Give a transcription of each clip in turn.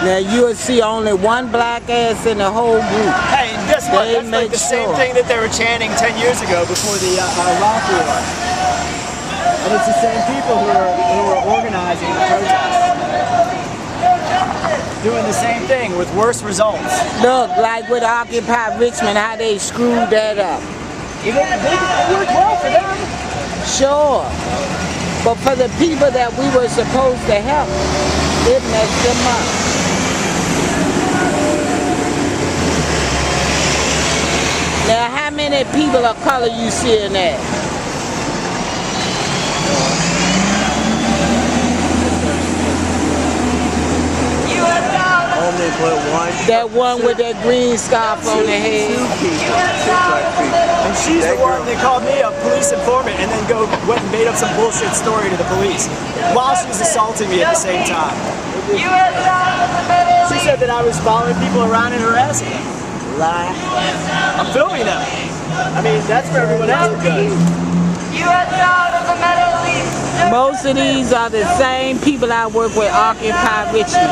Now you'll see only one black ass in the whole group. Hey, and guess what? They That's like the same sure. thing that they were chanting 10 years ago before the Iraq War. And it's the same people who are organizing the protests. Doing the same thing with worse results. Look, like with Occupy Richmond, how they screwed that up. It worked well for them. Sure. But for the people that we were supposed to help, it messed them up. Now, how many people of color you see in that? Only put one. That one with that green scarf on the head. And she's the one that called me a police informant and then went and made up some bullshit story to the police while she was assaulting me at the same time. She said that I was following people around and harassing them. Lie. I'm filming them. I mean, that's for everyone else to do. Most of these are the same people I work with Occupy Richmond.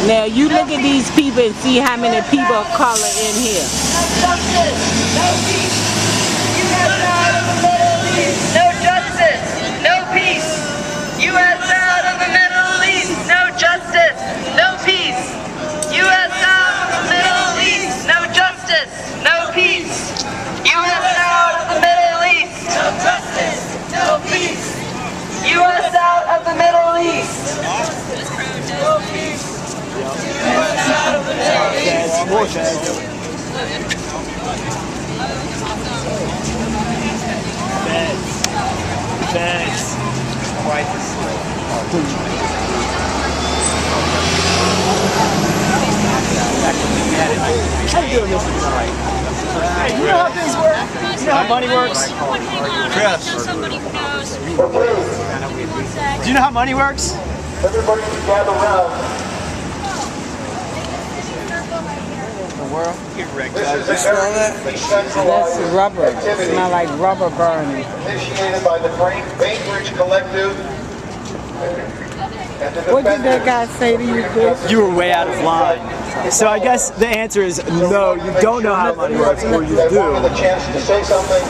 Now you look at these people and see how many people of color in here. No justice, no peace. U.S. out of the Middle East, no justice, no peace. U.S. out of the Middle East, no justice, no peace. U.S. out of the Middle East, no justice, no peace. U.S. out of the Middle East. No peace. U.S. out of the Middle East. Beds. How you doing this? Hey, you know how things work? You know how money works? Do you know how money works? Everybody gather around. The world? This is a very decentralized That's rubber. It activity smells like rubber burning. initiated by the Bainbridge Collective. What did that guy say to you, Chris? You were way out of line. So I guess the answer is no, you don't know how money works, or you That do. wanted the chance to say something,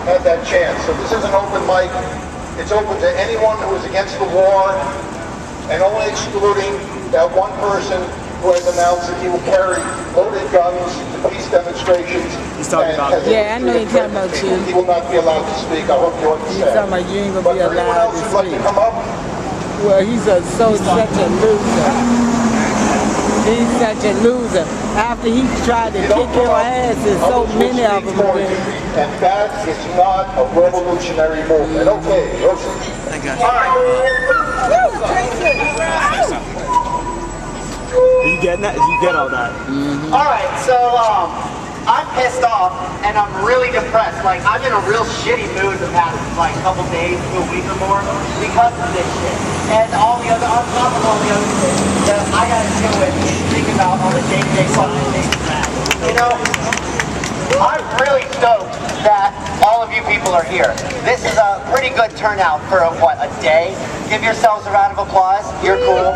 had that chance. So this is an open mic. It's open to anyone who is against the war, and only excluding that one person who has announced that he will carry loaded guns to peace demonstrations. He's talking about and me. Yeah, I know he's talking about you. He will not be allowed to speak. I hope you He's understand. talking about you ain't gonna But be for anyone allowed else to who'd like to speak. come up, Well, he's such a loser. He's such a loser. After he tried to kick your ass, there's so many of them. and that is not a revolutionary movement. Okay, listen. Are you getting that? You get all that? Alright, so I'm pissed off and I'm really depressed. Like, I'm in a real shitty mood the past like couple days to a week or more because of this shit. And all the other, on top of all the other shit that I gotta deal with and think about on a day-to-day fucking basis. You know, I'm really stoked that all of you people are here. This is a pretty good turnout for a day? Give yourselves a round of applause. You're cool.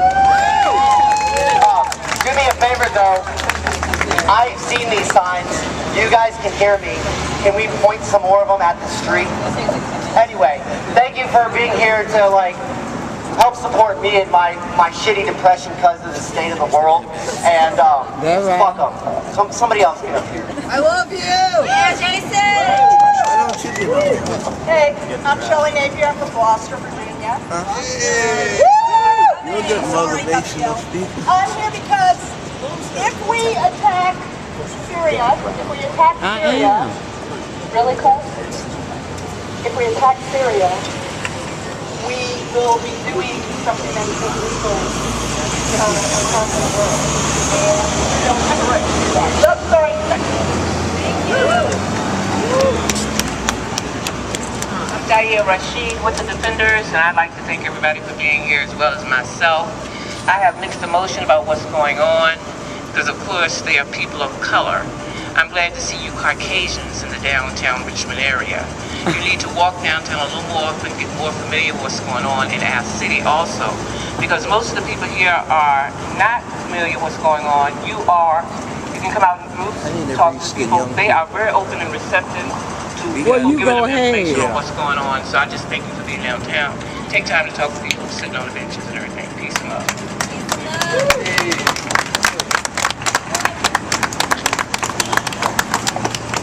Do me a favor though. I've seen these signs. You guys can hear me. Can we point some more of them at the street? Anyway, thank you for being here to help support me in my shitty depression because of the state of the world. And fuck them. Somebody else get up here. I love you! Yeah, Jason! Hey, I'm Shelley Napier. I'm from Gloucester, Virginia. You're a good motivational speaker. I'm here because if we attack Syria, really close? If we attack Syria, we will be doing something that is illegal across the world. And we don't have a right to do that. So, sorry. Thank you. I'm Daya Rashid with the Defenders, and I'd like to thank everybody for being here as well as myself. I have mixed emotion about what's going on because, of course, they are people of color. I'm glad to see you Caucasians in the downtown Richmond area. You need to walk downtown a little more and get more familiar with what's going on in our city also, because most of the people here are not familiar with what's going on. You are. You can come out in groups, talk to people. They are very open and receptive to giving them information on what's going on. So I just thank you for being downtown. Take time to talk to people sitting on the benches and everything. Peace and love.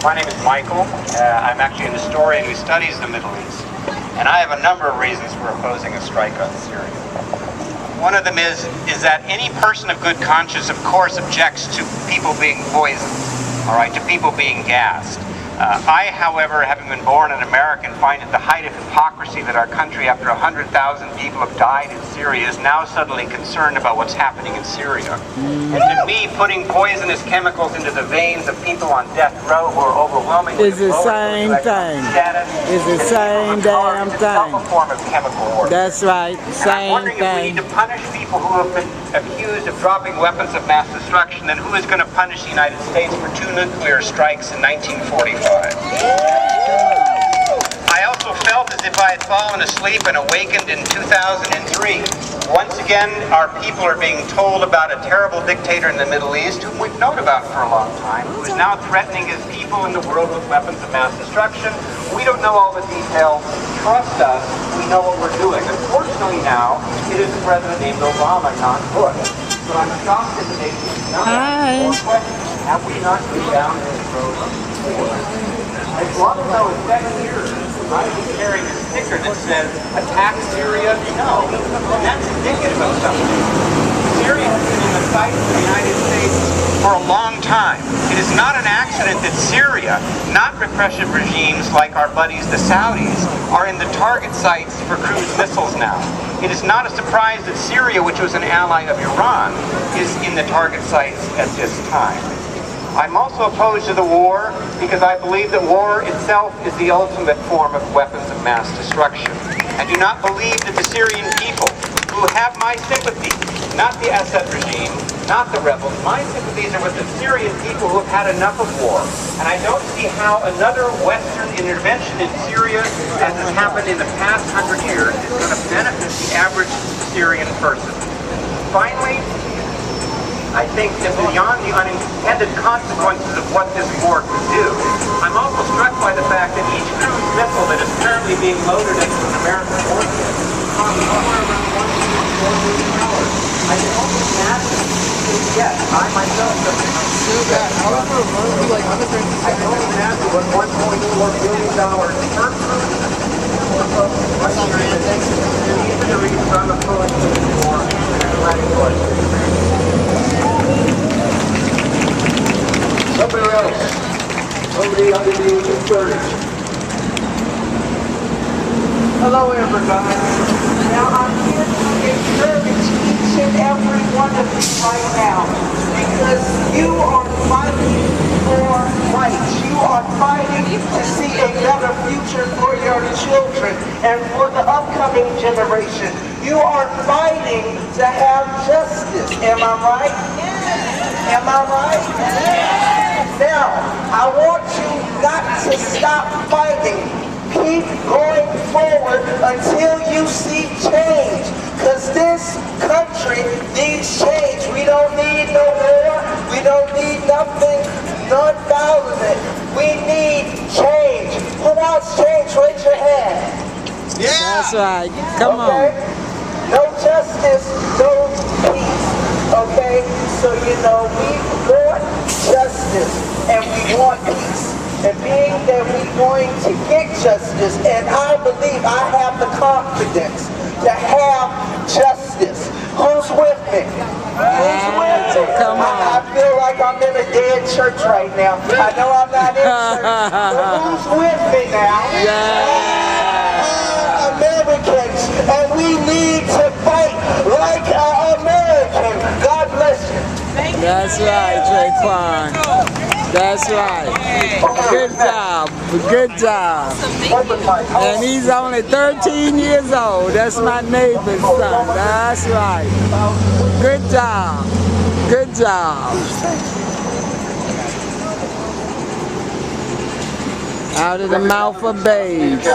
My name is Michael. I'm actually an historian who studies the Middle East. And I have a number of reasons for opposing a strike on Syria. One of them is that any person of good conscience, of course, objects to people being poisoned, all right, to people being gassed. I, however, having been born an American, find it the height of hypocrisy that our country, after 100,000 people have died in Syria, is now suddenly concerned about what's happening in Syria. And to me, putting poisonous chemicals into the veins of people on death row who are overwhelmingly it's the same thing. It's the same damn thing. A form of chemical warfare. That's right. Same I'm wondering thing. if we need to punish people who have been accused of dropping weapons of mass destruction, then who is going to punish the United States for 2 nuclear strikes in 1945? I also felt as if I had fallen asleep and awakened in 2003. Once again, our people are being told about a terrible dictator in the Middle East, whom we've known about for a long time, who is now threatening his people in the world with weapons of mass destruction. We don't know all the details. Trust us, we know what we're doing. Unfortunately now, it is a president named Obama, not Bush. But I'm shocked that the nation is not asking more questions. Have we not been down this road before? As long as I was 7 years, I was carrying a sticker that says, attack Syria, no. And that's indicative of something. Syria has been in the sights of the United States for a long time. It is not an accident that Syria, not repressive regimes like our buddies the Saudis, are in the target sites for cruise missiles now. It is not a surprise that Syria, which was an ally of Iran, is in the target sites at this time. I'm also opposed to the war because I believe that war itself is the ultimate form of weapons of mass destruction. I do not believe that the Syrian people, who have my sympathy, not the Assad regime, not the rebels, my sympathies are with the Syrian people who have had enough of war. And I don't see how another Western intervention in Syria, as has happened in the past 100 years, is going to benefit the average Syrian person. Finally, I think that beyond the unintended consequences of what this war could do, I'm also struck by the fact that each cruise missile that is currently being loaded into an American warship costs somewhere around $1.4 million. I can only imagine, yes, I myself have been I can only imagine what $1.4 billion per cruise these are the reasons I'm opposed to this war and letting go. Somebody else. Somebody under the age of 30. Hello, everybody. Now, I'm here to encourage each and every one of you right now because you are fighting for rights. You are fighting to see a better future for your children and for the upcoming generation. You are fighting to have justice. Am I right? Am I right? Now, I want you not to stop fighting. Keep going forward until you see change. Because this country needs change. We don't need no war. We don't need nothing non-violent. We need change. Who wants change? Raise your hand. Yeah. That's right. Come on. No justice, no peace. Okay? So, you know, we want justice and we want peace. And being that we're going to get justice, and I believe I have the confidence to have justice. Who's with me? Who's with me? Come on. I feel like I'm in a dead church right now. I know I'm not in church, but who's with me now? Yeah. Americans, and we need to fight like an American. God bless you. That's right, Traquan. That's right. Good job. Good job. And he's only 13 years old. That's my neighbor's son. That's right. Good job. Good job. Out of the mouth of babes.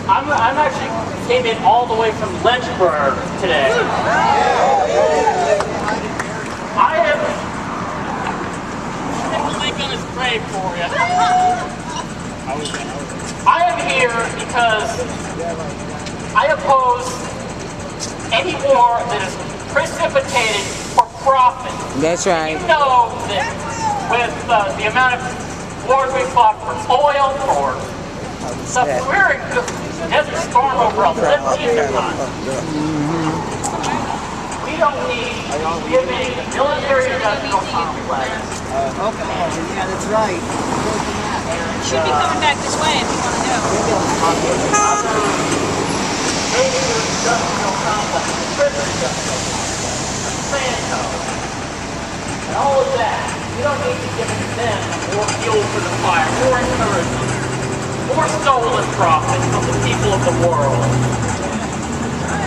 I'm actually came in all the way from Lynchburg today. Lincoln is prayed for you. I am here because I oppose any war that is precipitated for profit. That's right. You know that with the amount of wars we fought for oil, for stuff, we're in Desert Storm over a little time. We don't need giving the military-industrial complex. Okay, yeah, that's right. Should be coming back this way if you want to know. Military-industrial complex, prison-industrial and all of that. We don't need to give them more fuel for the fire, more encouragement, more stolen profit from the people of the world.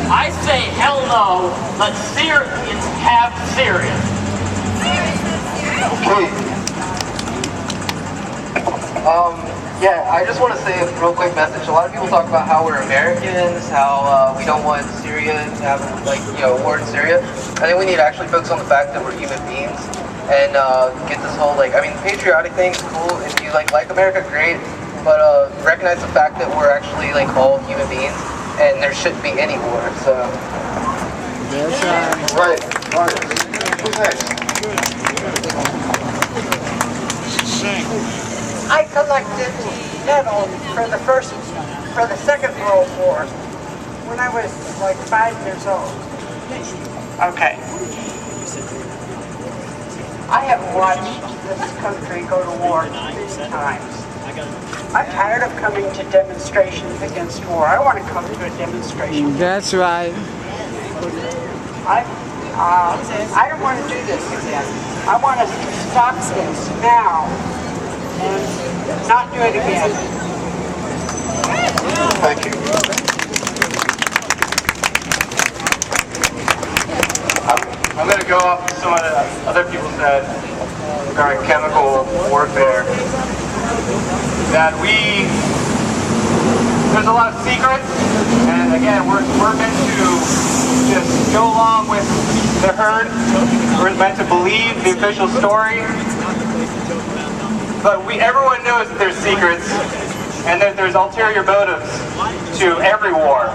I say hell no, let Syrians have Syria. Okay. Yeah, I just want to say a real quick message. A lot of people talk about how we're Americans, how we don't want Syria to have, like, war in Syria. I think we need to actually focus on the fact that we're human beings and get this whole, like, I mean, patriotic thing's cool. If you like America, great, but recognize the fact that we're actually, like, all human beings and there shouldn't be any war, so. That's right. Who's next? I collected metal for the Second World War when I was like 5 years old. Okay. I have watched this country go to war 3 times. I'm tired of coming to demonstrations against war. I want to come to a demonstration. That's right. I don't want to do this again. I want us to stop this now and not do it again. Thank you. I'm going to go off some of the other people said regarding chemical warfare. That there's a lot of secrets, and again, we're meant to just go along with the herd. We're meant to believe the official story. But everyone knows that there's secrets, and that there's ulterior motives to every war.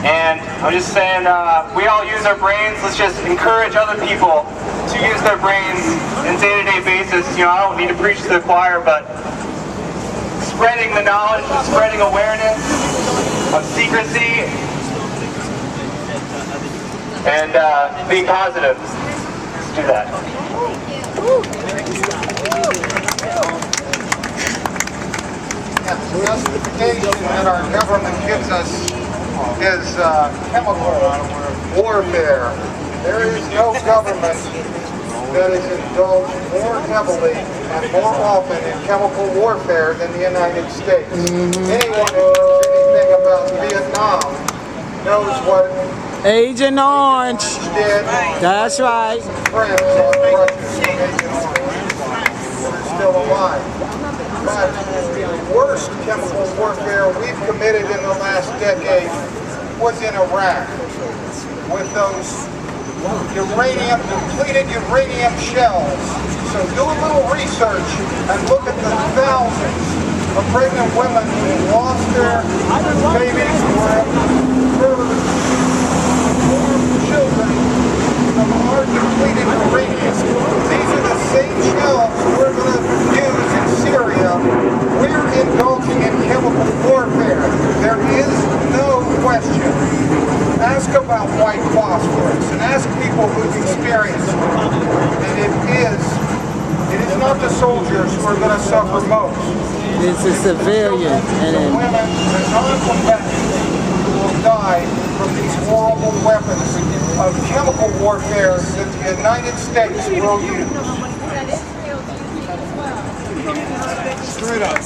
And I'm just saying, we all use our brains. Let's just encourage other people to use their brains on a day-to-day basis. I don't need to preach to the choir, but spreading the knowledge, spreading awareness of secrecy, and being positive. Let's do that. The justification that our government gives us is chemical warfare. There is no government that is indulged more heavily and more often in chemical warfare than the United States. Anyone who knows anything about Vietnam knows what Agent Orange did. That's right. Friends on Agent Orange were still alive. But the worst chemical warfare we've committed in the last decade was in Iraq with those depleted uranium shells. So do a little research and look at the thousands of pregnant women who lost their babies or have birthed children from our depleted uranium. These are the same shells we're going to use in Syria. We're indulging in chemical warfare. There is no question. Ask about white phosphorus and ask people who've experienced it. And it is not the soldiers who are going to suffer most. It's a civilian. The women and non-combatants who will die from these horrible weapons of chemical warfare that the United States will use. Straight up.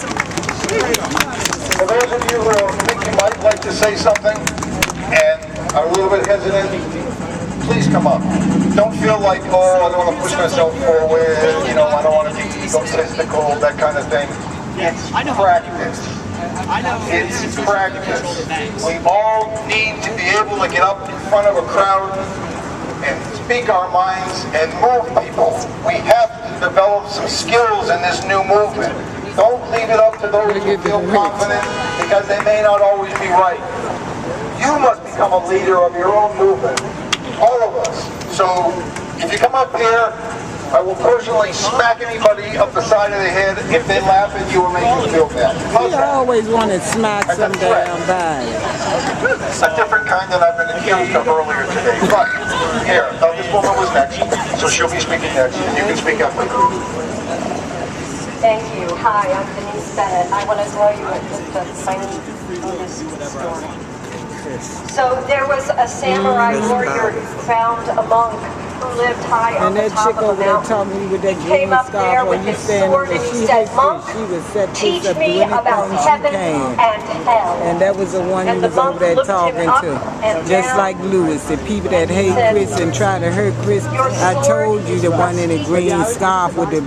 For those of you who think you might like to say something and are a little bit hesitant, please come up. Don't feel like, oh, I don't want to push myself forward, I don't want to be egotistical, that kind of thing. It's practice. It's practice. We all need to be able to get up in front of a crowd and speak our minds and move people. We have to develop some skills in this new movement. Don't leave it up to those who feel confident, because they may not always be right. You must become a leader of your own movement, all of us. So if you come up here, I will personally smack anybody up the side of the head if they laugh at you or make you feel bad. He always wanted to smack some damn body. A different kind than I've been accused of earlier today. But here, now this woman was next, so she'll be speaking next. You can speak up. Thank you. Hi, I'm Denise Bennett. I want to tell you just a tiny story. So there was a samurai warrior who found a monk who lived high on the top of a mountain. He came up there with his sword and he said, "Monk, teach me about heaven and hell." And that was the one he was over there talking to. Just like Lewis, the people that hate Chris and try to hurt Chris. I told you the one in the green scarf with the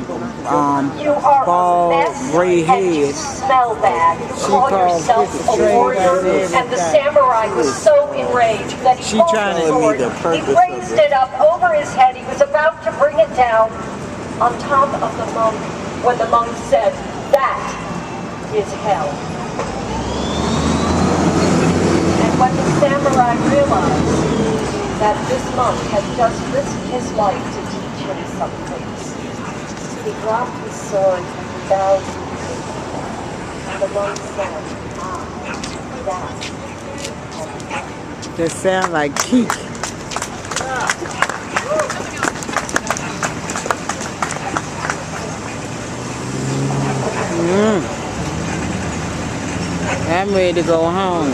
bald gray head. Smell bad. You call yourself a warrior. And the samurai was so enraged that he pulled his sword. He raised it up over his head. He was about to bring it down on top of the monk when the monk said, "That is hell." And when the samurai realized that this monk had just risked his life to teach him something, he dropped his sword and bowed to him. And the monk said, "Ah, that." That sound like Keek. I'm ready to go home.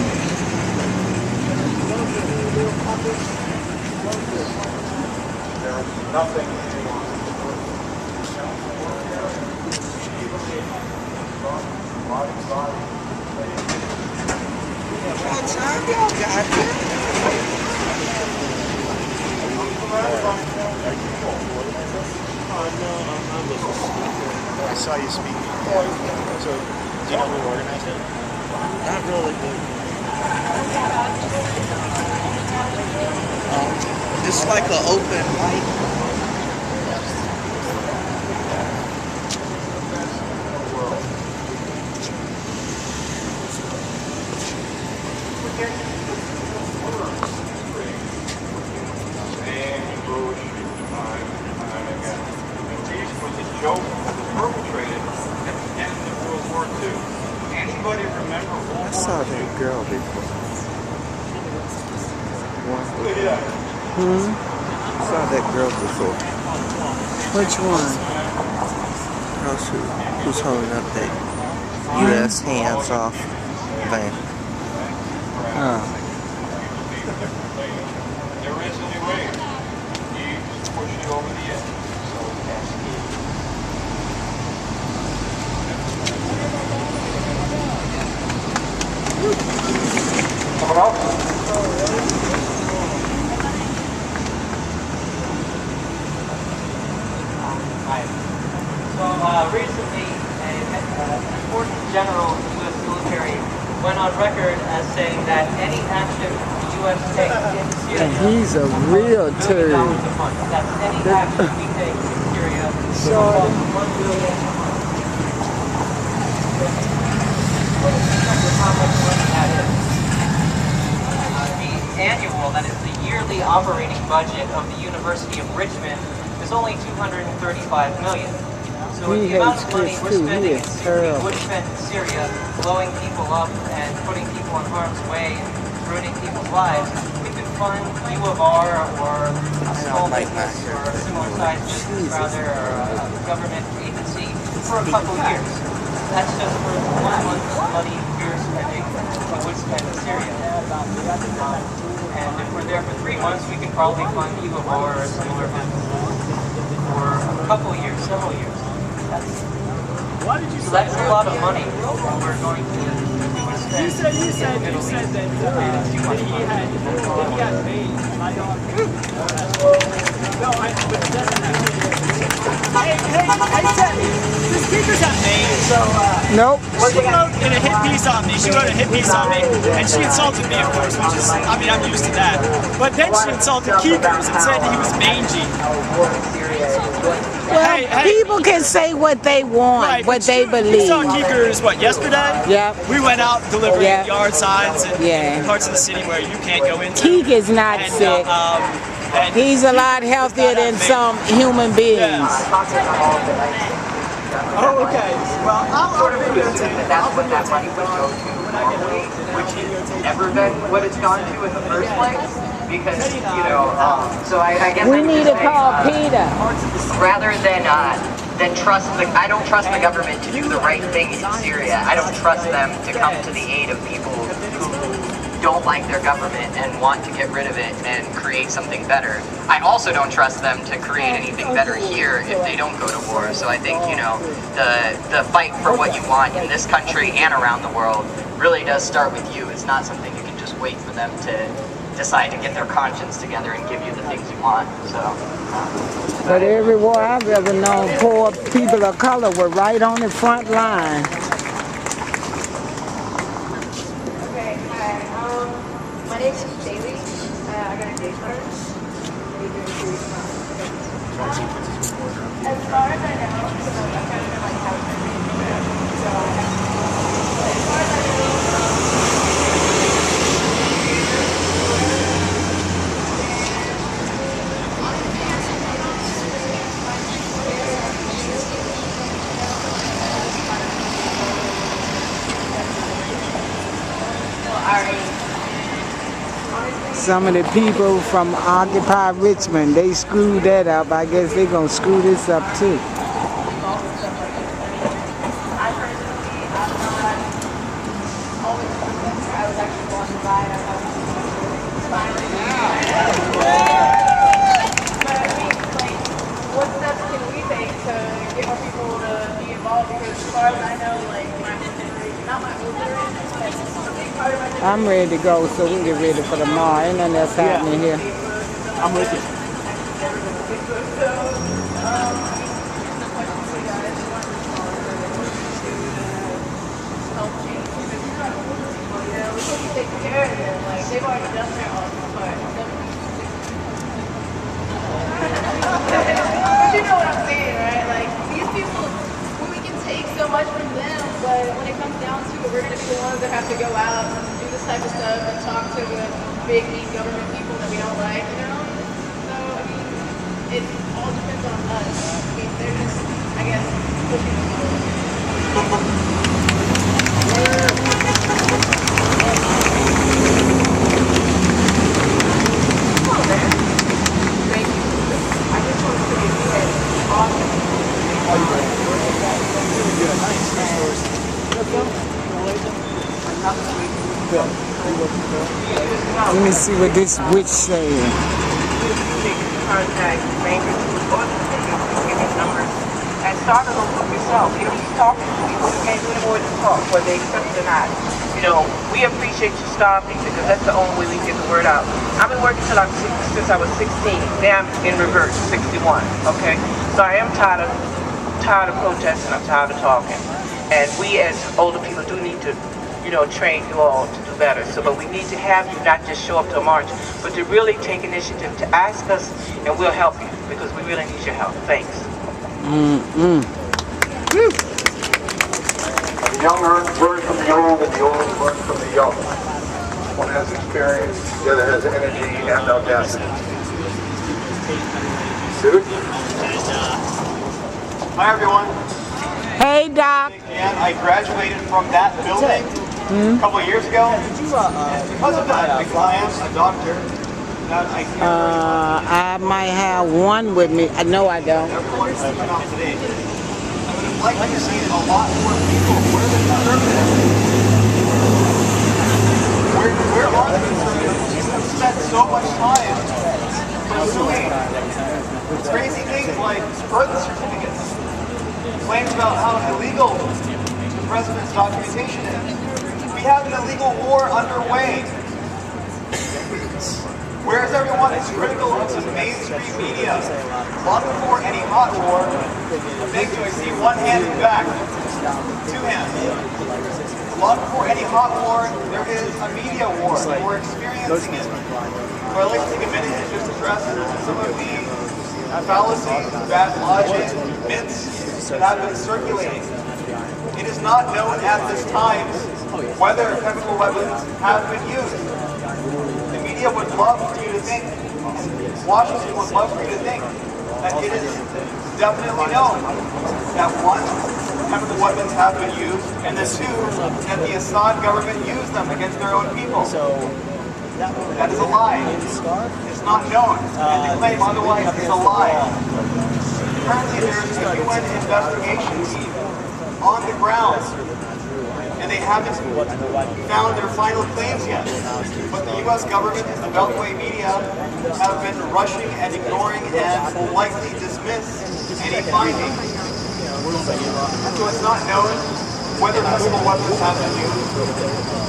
There's nothing I saw you speaking. So, do you know who organized it? Not really, but it's like an open mic. I saw that girl before. I saw that girl before. Which one? Who's holding up that U.S. hands off van? Oh. There is any way. He pushed you over the edge. Someone else? So recently, an important general in the U.S. military went on record as saying that any action the U.S. takes in Syria... And he's a real turd. That's any action we take in Syria will cost $1 billion a month. How much money that is. The annual, that is the yearly operating budget of the University of Richmond, is only $235 million. So with the amount of money we're spending in Syria, would spend in Syria, blowing people up and putting people in harm's way and ruining people's lives, we could fund U of R or a small business or a similar sized business rather, or a government agency for a couple years. That's just for 1 month's money we're spending, we would spend in Syria. And if we're there for 3 months, we could probably fund U of R or a similar business for a couple years, several years. So that's a lot of money we're going to spend. You said that he had paid. No, but it doesn't have Teddy, this speaker's not me, so, nope. She wrote in a hit piece on me, and she insulted me, of course, which is, I mean, I'm used to that. But then she insulted Keekers and said he was mangy. Well, people can say what they want, right, what they believe. You saw Keekers, what, yesterday? Yeah. We went out delivering yard signs in parts of the city where you can't go into. Keek is not sick. He's a lot healthier than some human beings. Oh, okay. Well, I'll assume that that's what that money would go to normally, which has never been what it's gone to in the first place. Because, you know, so I guess we need to call Peter. Rather than trust I don't trust the government to do the right thing in Syria. I don't trust them to come to the aid of people who don't like their government and want to get rid of it and create something better. I also don't trust them to create anything better here if they don't go to war. So I think, you know, the fight for what you want in this country and around the world really does start with you. It's not something you can just wait for them to decide to get their conscience together and give you the things you want. So. But every war I've ever known, poor people of color were right on the front line. Okay, hi. My name is Bailey. I got a day card. As far as I know, I've kind of been like house sitting. So as far as I know, Some of the people from Occupy Richmond, they screwed that up. I guess they're going to screw this up too. what steps can we take to get more people to be involved? Because as far as I know, like, not my older, part of my I'm ready to go, so we can get ready for tomorrow. Ain't nothing else happening here. I'm with you. take care of them. Like, they've already done their awesome part. But you know what I'm saying, right? Like, these people, we can take so much from them, but when it comes down to it, we're going to be the ones that have to go out and do this type of stuff and talk to the big, mean government people that we don't like, you know? So, I mean, it all depends on us. I mean, they're just, I guess, pushing us forward. Let me see what this witch says. Contact bankers or give me numbers and start a look yourself. You don't keep talking to people. You can't do any more than talk, whether they accept it or not. You know, we appreciate you stopping because that's the only way we can get the word out. I've been working since I was 16. Now I'm in reverse, 61. Okay, so I am tired of protesting. I'm tired of talking. And we as older people do need to, you know, train you all to do better. So, but we need to have you not just show up to a march, but to really take initiative to ask us, and we'll help you because we really need your help. Thanks. The young learn from the old, and the old learn from the young. One has experience, the other has energy and audacity. Dude? Hi, everyone. Hey, Doc. And I graduated from that building a couple of years ago. Because of that, because I am a doctor. I might have one with me. No, I don't. Everyone's speaking out today. I would have liked to see a lot more people. Where are the conservatives? Where are the conservatives? We've spent so much time pursuing crazy things like birth certificates. Claims about how illegal the president's documentation is. We have an illegal war underway. Whereas everyone is critical of the mainstream media, long before any hot war, I beg to see one hand in back, two hands. Long before any hot war, there is a media war, and we're experiencing it. So I'd like to take a minute and just address some of the fallacies, bad logic, myths that have been circulating. It is not known at this time whether chemical weapons have been used. The media would love for you to think, Washington would love for you to think that it is definitely known that one, chemical weapons have been used, and then two, that the Assad government used them against their own people. That is a lie. It's not known, and to claim otherwise is a lie. Currently there is a UN investigation team on the ground, and they haven't found their final claims yet. But the U.S. government and the Beltway media have been rushing and ignoring and will likely dismiss any findings. So it's not known whether chemical weapons have been used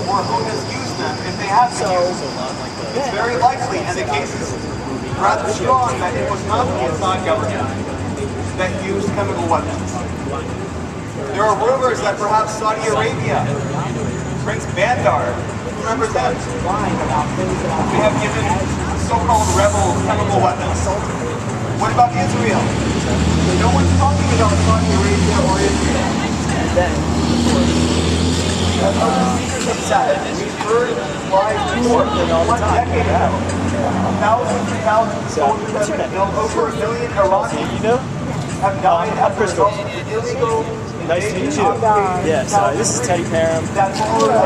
or who has used them if they have been used. It's very likely, and the case is rather strong, that it was not the Assad government that used chemical weapons. There are rumors that perhaps Saudi Arabia, Prince Bandar, remember them? They have given so-called rebels chemical weapons. What about Israel? No one's talking about Saudi Arabia or Israel. That's how the secrets of that. We've heard lies before. 1 decade ago. Thousands and thousands of soldiers have been killed. Over 1 million Iraqis have died as a result of the illegal. Nice to meet you. Yes, this is Teddy Parham. I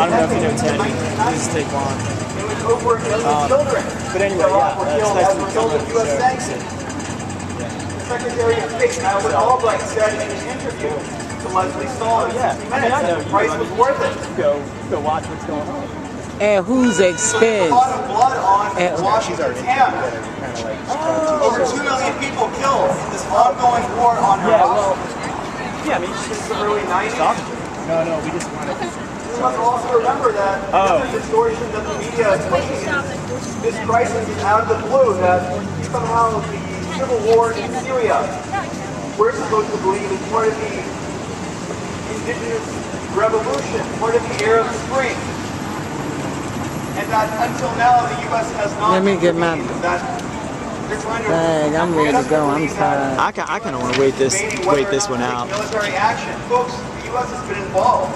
don't know if you know Teddy. This is Taekwon. It was over 1 million children. But anyway, yeah, it's nice to meet you. U.S. sanctions. Secretary of State Madeleine Albright said in an interview to Leslie Stahl in 60 minutes that the price was worth it. Go watch what's going on. At whose expense? So there's a lot of blood on Washington's hands. Over 2 million people killed in this ongoing war on Iraq. Yeah, I mean, since the early 90s. No, we just want to. You must also remember that this distortion that the media is pushing is this crisis is out of the blue, that somehow the civil war in Syria, we're supposed to believe is part of the indigenous revolution, part of the Arab Spring. And that until now the U.S. has not Let me get my that bag. I'm ready to go. I'm tired. I kind of want to wait this one out. Military action, folks. The U.S. has been involved.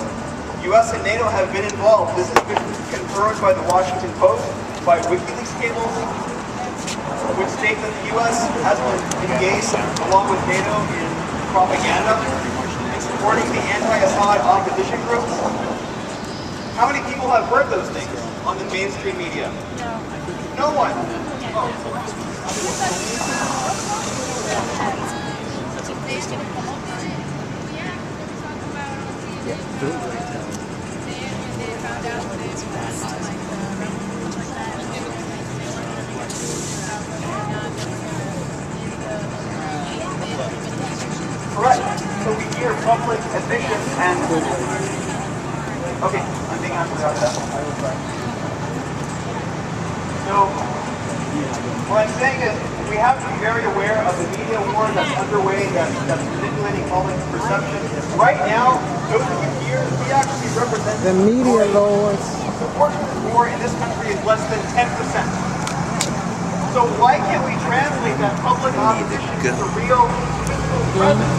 U.S. and NATO have been involved. This has been confirmed by the Washington Post, by WikiLeaks cables, which state that the U.S. has been engaged along with NATO in propaganda and supporting the anti-Assad opposition groups. How many people have heard those things on the mainstream media? No one. Oh. Correct. So we hear public admissions and... Okay, I'm being asked about that. So, what I'm saying is, we have to be very aware of the media war that's underway, that's manipulating public perception. Right now, those of you here, we actually represent the media lords. Support for this war in this country is less than 10%. So why can't we translate that public opposition to real physical presence?